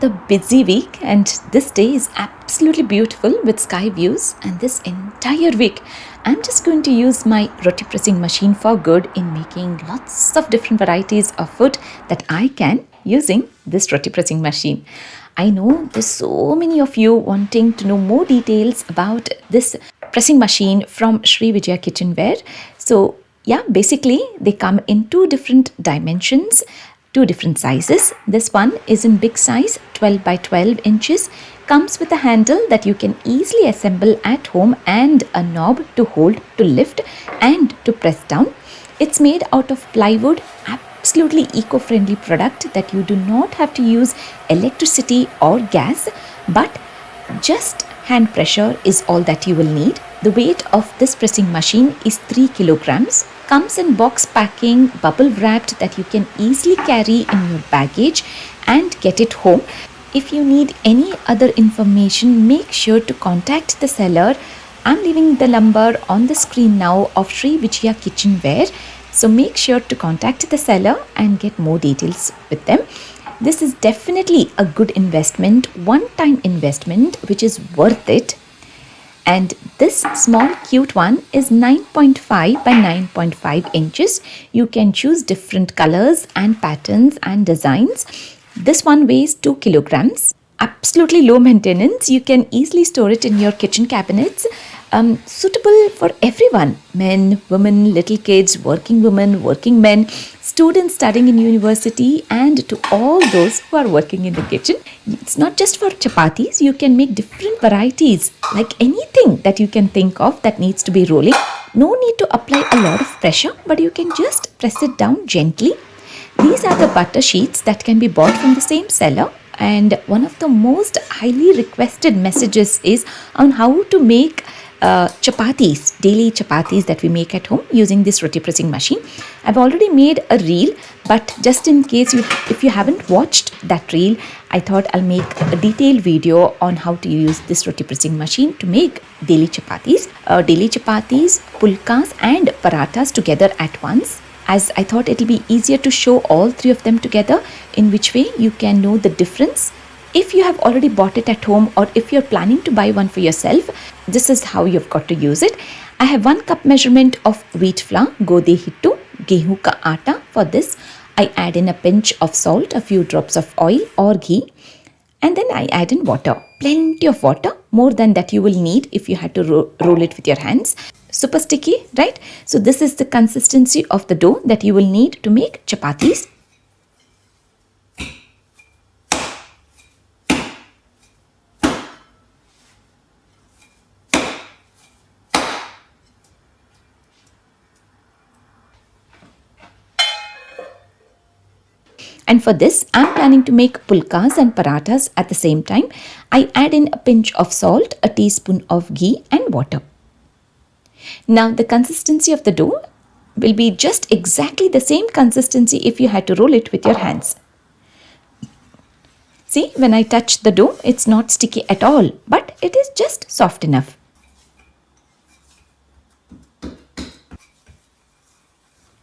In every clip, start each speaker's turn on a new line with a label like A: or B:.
A: another busy week, and this day is absolutely beautiful with sky views. And this entire week, I'm just going to use my roti pressing machine for good in making lots of different varieties of food that I can using this roti pressing machine. I know there's so many of you wanting to know more details about this pressing machine from Shri Vijaya Kitchenware. So yeah, basically they come in two different dimensions, two different sizes. This one is in big size, 12 by 12 inches, comes with a handle that you can easily assemble at home and a knob to hold, to lift and to press down. It's made out of plywood, absolutely eco-friendly product that you do not have to use electricity or gas, but just hand pressure is all that you will need. The weight of this pressing machine is 3 kilograms. Comes in box packing, bubble wrapped, that you can easily carry in your baggage and get it home. If you need any other information, make sure to contact the seller. I'm leaving the number on the screen now of Shri Vijaya Kitchenware. So make sure to contact the seller and get more details with them. This is definitely a good investment, one-time investment, which is worth it. And this small cute one is 9.5 by 9.5 inches. You can choose different colors and patterns and designs. This one weighs 2 kilograms. Absolutely low maintenance. You can easily store it in your kitchen cabinets. Suitable for everyone, men, women, little kids, working women, working men, students studying in university, and to all those who are working in the kitchen. It's not just for chapatis. You can make different varieties, like anything that you can think of that needs to be rolling. No need to apply a lot of pressure, but you can just press it down gently. These are the butter sheets that can be bought from the same seller. And one of the most highly requested messages is on how to make chapatis, daily chapatis that we make at home using this roti pressing machine. I've already made a reel, but just in case if you haven't watched that reel, I thought I'll make a detailed video on how to use this roti pressing machine to make daily chapatis, pulkas and parathas together at once. As I thought it'll be easier to show all three of them together, in which way you can know the difference. If you have already bought it at home, or if you're planning to buy one for yourself, this is how you've got to use it. I have 1 cup measurement of wheat flour, gode hittu, gehu ka atta. For this, I add in a pinch of salt, a few drops of oil or ghee, and then I add in water. Plenty of water, more than that you will need if you had to roll it with your hands. Super sticky, right? So this is the consistency of the dough that you will need to make chapatis. And for this, I'm planning to make pulkas and parathas at the same time. I add in a pinch of salt, a teaspoon of ghee and water. Now the consistency of the dough will be just exactly the same consistency if you had to roll it with your hands. See, when I touch the dough, it's not sticky at all, but it is just soft enough.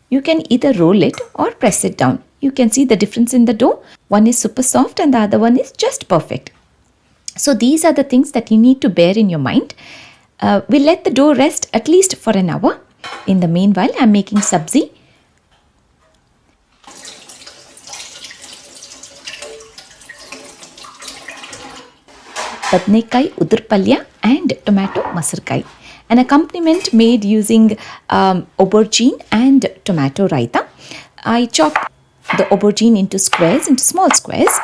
A: You can either roll it or press it down. You can see the difference in the dough. One is super soft and the other one is just perfect. So these are the things that you need to bear in your mind. We'll let the dough rest at least for an hour. In the meanwhile, I'm making sabzi. Badnekai, udurpalya and tomato masarkai. An accompaniment made using aubergine and tomato raita. I chop the aubergine into small squares.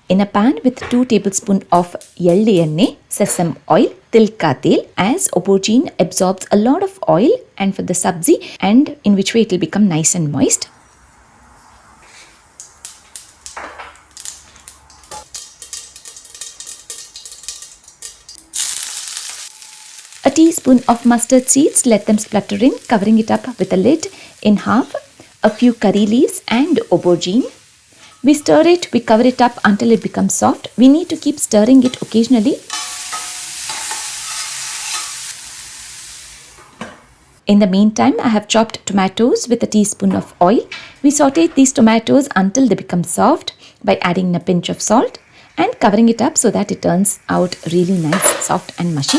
A: In a pan with 2 tablespoons of yeldi enne, sesame oil, tilka tel, as aubergine absorbs a lot of oil, and for the sabzi, and in which way it will become nice and moist. A teaspoon of mustard seeds, let them splutter in, covering it up with a lid in half, a few curry leaves and aubergine. We stir it, we cover it up until it becomes soft. We need to keep stirring it occasionally. In the meantime, I have chopped tomatoes with a teaspoon of oil. We sauteed these tomatoes until they become soft by adding a pinch of salt and covering it up so that it turns out really nice, soft and mushy.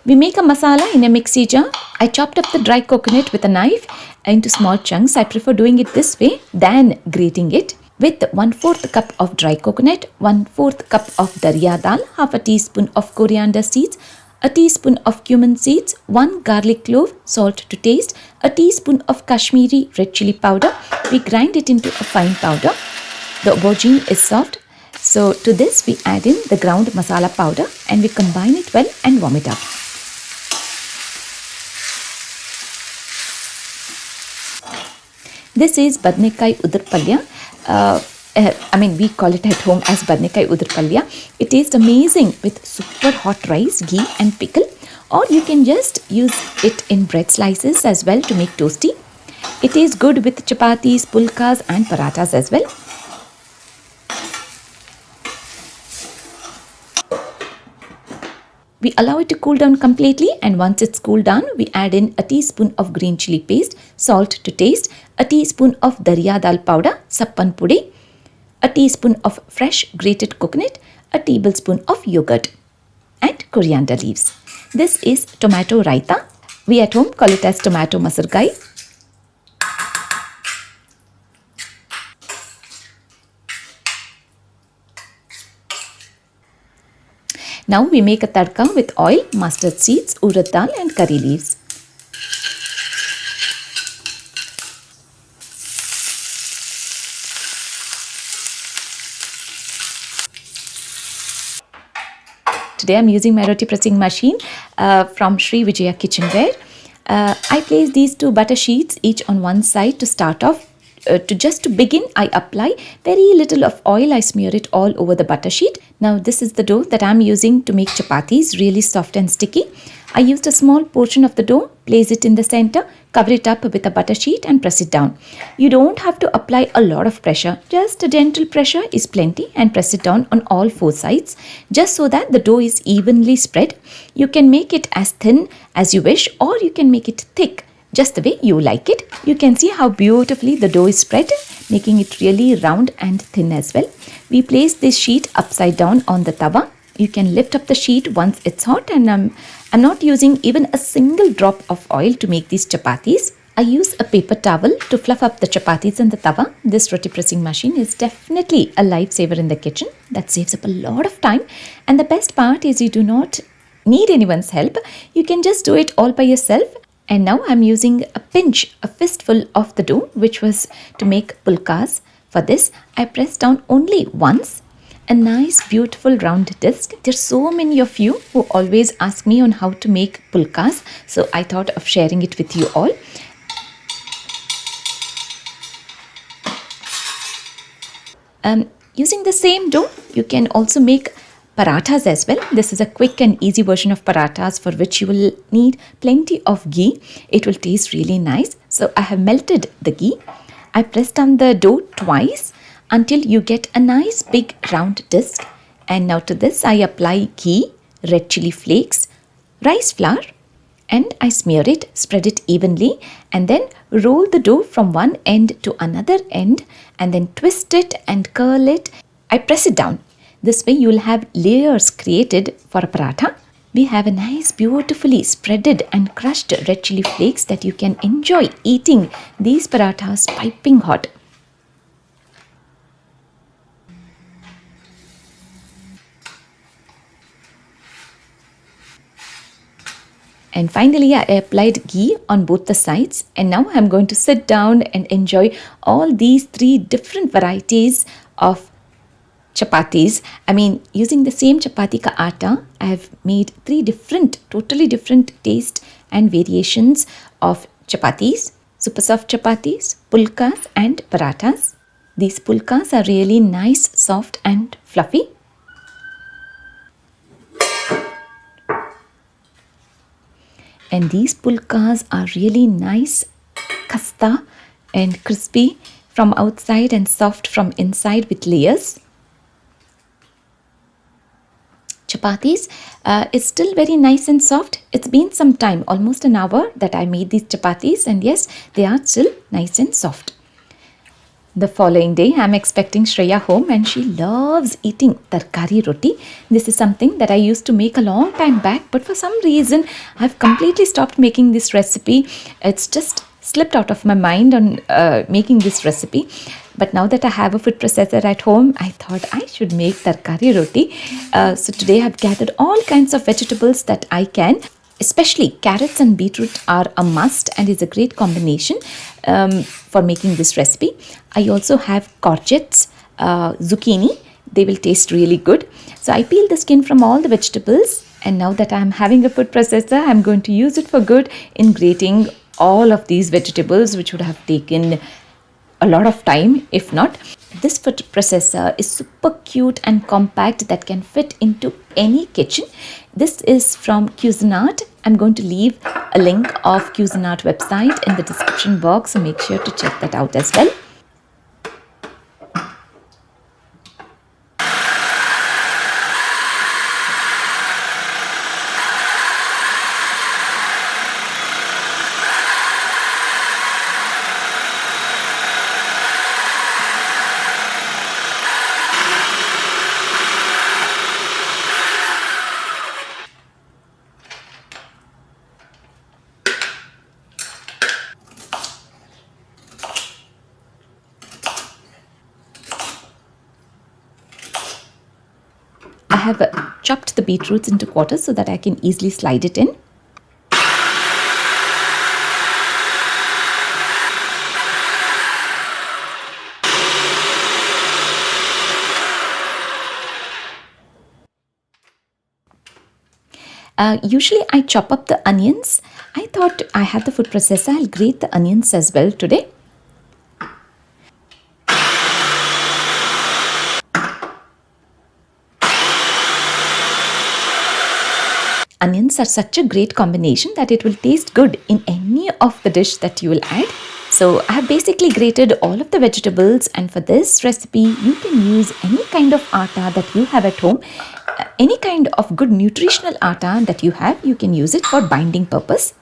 A: We make a masala in a mixie jar. I chopped up the dry coconut with a knife into small chunks. I prefer doing it this way than grating it. With 1/4 cup of dry coconut, 1/4 cup of dariya dal, half a teaspoon of coriander seeds, a teaspoon of cumin seeds, 1 garlic clove, salt to taste, a teaspoon of Kashmiri red chili powder. We grind it into a fine powder. The aubergine is soft. So to this we add in the ground masala powder and we combine it well and warm it up. This is badnekai udarpalya. We call it at home as badnekai udarpalya. It tastes amazing with super hot rice, ghee and pickle. Or you can just use it in bread slices as well to make toasty. It is good with chapatis, pulkas and parathas as well. We allow it to cool down completely, and once it's cooled down, we add in a teaspoon of green chili paste, salt to taste, a teaspoon of dariya dal powder, sappan pudi, a teaspoon of fresh grated coconut, a tablespoon of yogurt and coriander leaves. This is tomato raita. We at home call it as tomato masargai. Now we make a tadka with oil, mustard seeds, urad dal and curry leaves. Today I'm using my roti pressing machine from Shri Vijaya Kitchenware. I place these 2 butter sheets each on one side to start off. To begin, I apply very little of oil. I smear it all over the butter sheet. Now this is the dough that I'm using to make chapatis, really soft and sticky. I used a small portion of the dough, place it in the center, cover it up with a butter sheet and press it down. You don't have to apply a lot of pressure, just a gentle pressure is plenty, and press it down on all 4 sides just so that the dough is evenly spread. You can make it as thin as you wish or you can make it thick, just the way you like it. You can see how beautifully the dough is spread, making it really round and thin as well. We place this sheet upside down on the tawa. You can lift up the sheet once it's hot, and I'm not using even a single drop of oil to make these chapatis. I use a paper towel to fluff up the chapatis in the tawa. This roti pressing machine is definitely a lifesaver in the kitchen. That saves up a lot of time, and the best part is you do not need anyone's help. You can just do it all by yourself. And now I'm using a fistful of the dough, which was to make pulkas. For this, I press down only once. A nice beautiful round disc. There's so many of you who always ask me on how to make pulkas, so I thought of sharing it with you all. Using the same dough, you can also make parathas as well. This is a quick and easy version of parathas for which you will need plenty of ghee. It will taste really nice. So I have melted the ghee. I press down the dough twice until you get a nice big round disc. And now to this I apply ghee, red chili flakes, rice flour, and I smear it, spread it evenly, and then roll the dough from one end to another end and then twist it and curl it. I press it down. This way you will have layers created for a paratha. We have a nice beautifully spreaded and crushed red chili flakes that you can enjoy eating these parathas piping hot. And finally, I applied ghee on both the sides, and now I'm going to sit down and enjoy all these 3 different varieties of chapatis. Using the same chapati ka atta, I have made 3 totally different taste and variations of chapatis: super soft chapatis, pulkas and parathas. These pulkas are really nice, soft and fluffy. And these pulkas are really nice, khasta and crispy from outside and soft from inside with layers. Chapatis is still very nice and soft. It's been some time, almost an hour that I made these chapatis, and yes, they are still nice and soft. The following day, I'm expecting Shreya home and she loves eating Tarkari roti. This is something that I used to make a long time back, but for some reason, I've completely stopped making this recipe. It's just slipped out of my mind on making this recipe. But now that I have a food processor at home, I thought I should make Tarkari roti. So today I've gathered all kinds of vegetables that I can. Especially carrots and beetroot are a must and is a great combination for making this recipe. I also have courgettes, zucchini. They will taste really good. So I peel the skin from all the vegetables, and now that I'm having a food processor, I'm going to use it for good in grating all of these vegetables, which would have taken a lot of time if not. This food processor is super cute and compact that can fit into any kitchen. This is from Cuisinart. I'm going to leave a link of Cuisinart website in the description box, so make sure to check that out as well. I have chopped the beetroots into quarters so that I can easily slide it in. Usually I chop up the onions. I thought I had the food processor. I'll grate the onions as well today. Onions are such a great combination that it will taste good in any of the dish that you will add. So I have basically grated all of the vegetables, and for this recipe you can use any kind of atta that you have at home. Any kind of good nutritional atta that you have, you can use it for binding purpose.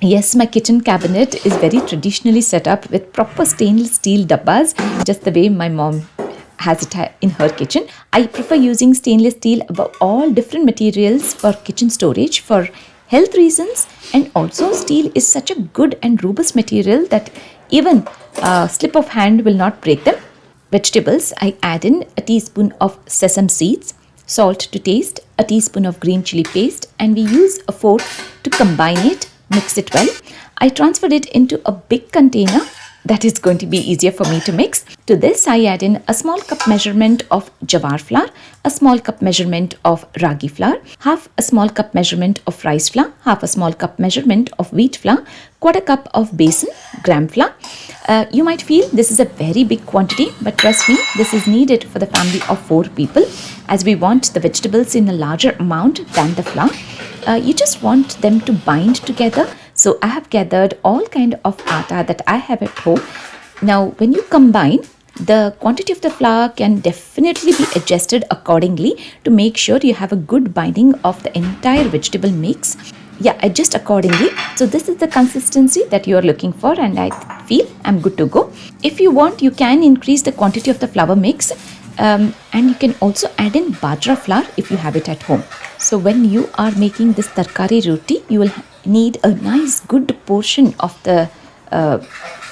A: Yes, my kitchen cabinet is very traditionally set up with proper stainless steel dabbas, just the way my mom has it in her kitchen. I prefer using stainless steel above all different materials for kitchen storage for health reasons, and also steel is such a good and robust material that even a slip of hand will not break them. Vegetables, I add in a teaspoon of sesame seeds, salt to taste, a teaspoon of green chili paste, and we use a fork to combine it, mix it well. I transferred it into a big container that is going to be easier for me to mix. To this, I add in a small cup measurement of jawar flour, a small cup measurement of ragi flour, half a small cup measurement of rice flour, half a small cup measurement of wheat flour, quarter cup of besan, gram flour. You might feel this is a very big quantity, but trust me, this is needed for the family of 4 people, as we want the vegetables in a larger amount than the flour. You just want them to bind together. So I have gathered all kind of atta that I have at home. Now when you combine, the quantity of the flour can definitely be adjusted accordingly to make sure you have a good binding of the entire vegetable mix. Yeah, adjust accordingly. So this is the consistency that you are looking for, and I feel I'm good to go. If you want, you can increase the quantity of the flour mix, and you can also add in bajra flour if you have it at home. So when you are making this tarkari roti, you will need a nice good portion of the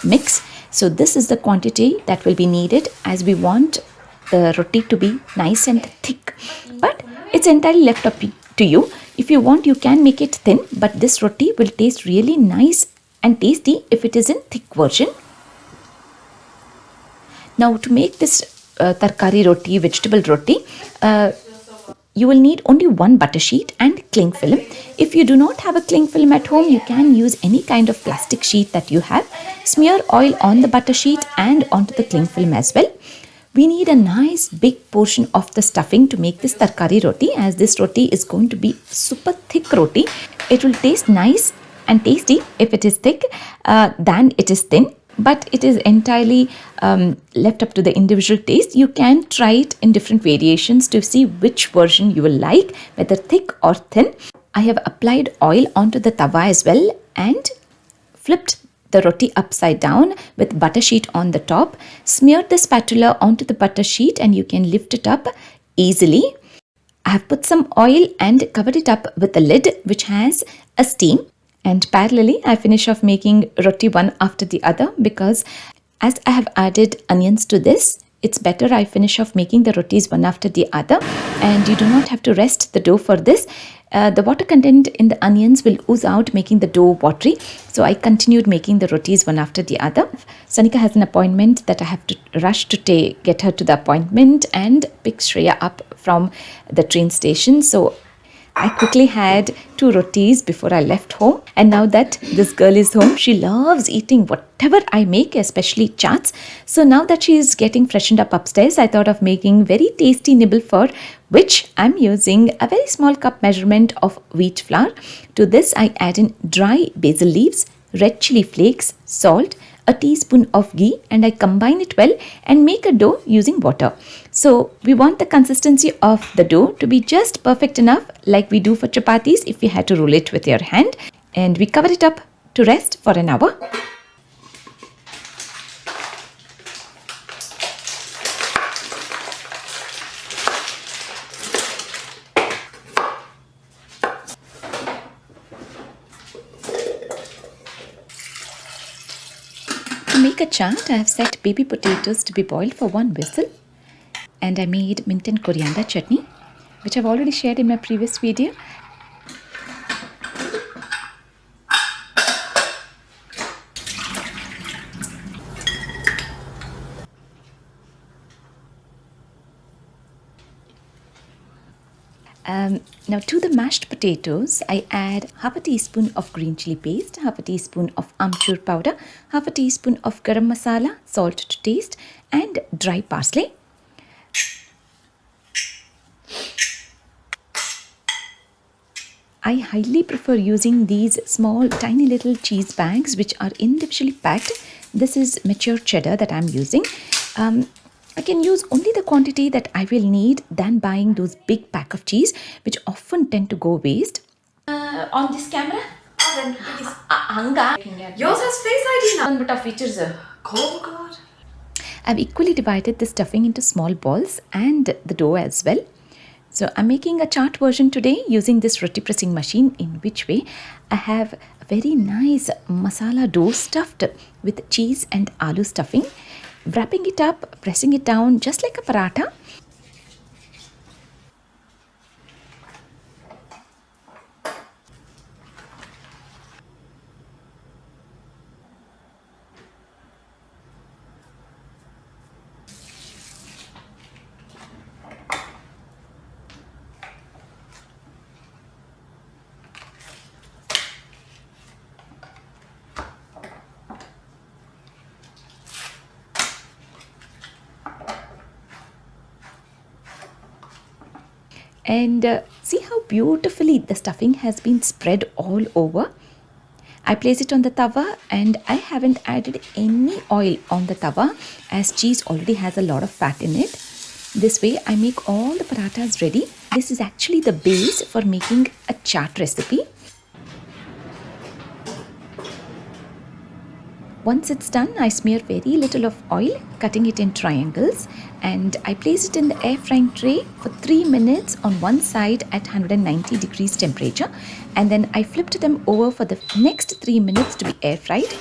A: mix. So this is the quantity that will be needed, as we want the roti to be nice and thick. But it's entirely left up to you. If you want, you can make it thin, but this roti will taste really nice and tasty if it is in thick version. Now to make this tarkari roti, vegetable roti, You will need only one butter sheet and cling film. If you do not have a cling film at home, you can use any kind of plastic sheet that you have. Smear oil on the butter sheet and onto the cling film as well. We need a nice big portion of the stuffing to make this tarkari roti, as this roti is going to be super thick roti. It will taste nice and tasty if it is thick than it is thin, but it is entirely left up to the individual taste. You can try it in different variations to see which version you will like, whether thick or thin. I have applied oil onto the tawa as well and flipped the roti upside down with butter sheet on the top. Smeared the spatula onto the butter sheet and you can lift it up easily. I have put some oil and covered it up with a lid which has a steam. And parallelly, I finish off making roti one after the other, because as I have added onions to this, it's better I finish off making the rotis one after the other, and you do not have to rest the dough for this. The water content in the onions will ooze out, making the dough watery. So I continued making the rotis one after the other. Sanika has an appointment that I have to rush to get her to the appointment and pick Shreya up from the train station. So I quickly had 2 rotis before I left home, and now that this girl is home, she loves eating whatever I make, especially chaats. So now that she is getting freshened up upstairs, I thought of making very tasty nibble, for which I'm using a very small cup measurement of wheat flour. To this I add in dry basil leaves, red chili flakes, salt, a teaspoon of ghee, and I combine it well and make a dough using water. So we want the consistency of the dough to be just perfect enough, like we do for chapatis if you had to roll it with your hand. And we cover it up to rest for an hour. To make a chaat, I have set baby potatoes to be boiled for 1 whistle, and I made mint and coriander chutney, which I've already shared in my previous video. Now to the mashed potatoes, I add half a teaspoon of green chili paste, half a teaspoon of amchur powder, half a teaspoon of garam masala, salt to taste, and dry parsley. I highly prefer using these small tiny little cheese bags which are individually packed. This is mature cheddar that I'm using. I can use only the quantity that I will need than buying those big pack of cheese which often tend to go waste. On this camera?
B: Yours has Face ID now.
A: But of features.
B: Oh God.
A: I've equally divided the stuffing into small balls and the dough as well. So I'm making a chaat version today using this roti pressing machine, in which way I have a very nice masala dough stuffed with cheese and aloo stuffing, wrapping it up, pressing it down just like a paratha. And see how beautifully the stuffing has been spread all over. I place it on the tawa, and I haven't added any oil on the tawa as cheese already has a lot of fat in it. This way I make all the parathas ready. This is actually the base for making a chaat recipe. Once it's done, I smear very little of oil, cutting it in triangles, and I place it in the air frying tray for 3 minutes on one side at 190 degrees temperature, and then I flipped them over for the next 3 minutes to be air fried.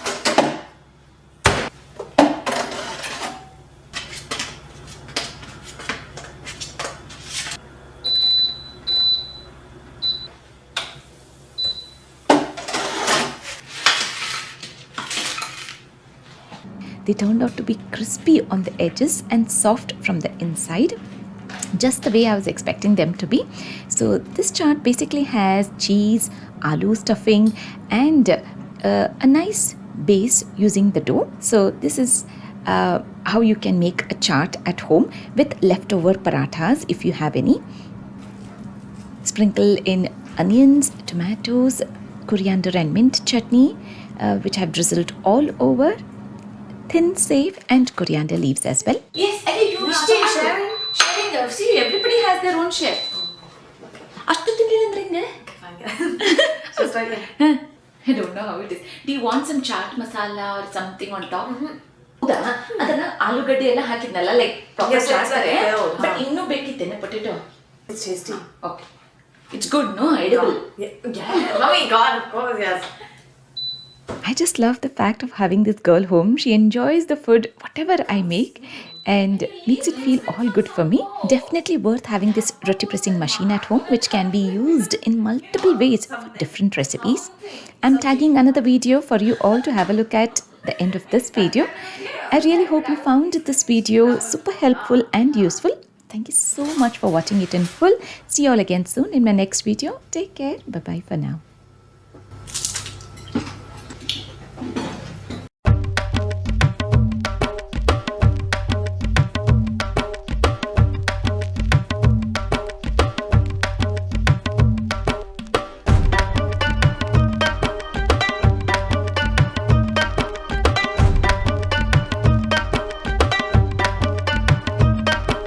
A: They turned out to be crispy on the edges and soft from the inside. just the way I was expecting them to be. So this chaat basically has cheese, aloo stuffing, and a nice base using the dough. So this is how you can make a chaat at home with leftover parathas if you have any. Sprinkle in onions, tomatoes, coriander and mint chutney, which I've drizzled all over, thin save and coriander leaves as well.
B: Yes, I did. You stay sharing. See, everybody has their own share.
A: ಅಷ್ಟು ತಿನ್ಲಿಲ್ಲ ಅಂದ್ರೆ ಹಿಂಗೆ?
B: Just like
A: I don't know how it is. Do you want some chaat masala or something on top? ಹೌದಾ? ಅದನ್ನ ಆಲೂಗಡ್ಡೆ ಎಲ್ಲ ಹಾಕಿದ್ನಲ್ಲ like proper ಮಾಡ್ತಾರೆ but ಇನ್ನೂ ಬೇಕಿತ್ತೇನೆ potato.
B: It's tasty.
A: Okay. It's good, no? Edible.
B: Yeah. Oh my god, of course, yes.
A: I just love the fact of having this girl home. She enjoys the food, whatever I make, and makes it feel all good for me. Definitely worth having this roti pressing machine at home, which can be used in multiple ways for different recipes. I'm tagging another video for you all to have a look at the end of this video. I really hope you found this video super helpful and useful. Thank you so much for watching it in full. See you all again soon in my next video. Take care. Bye-bye for now.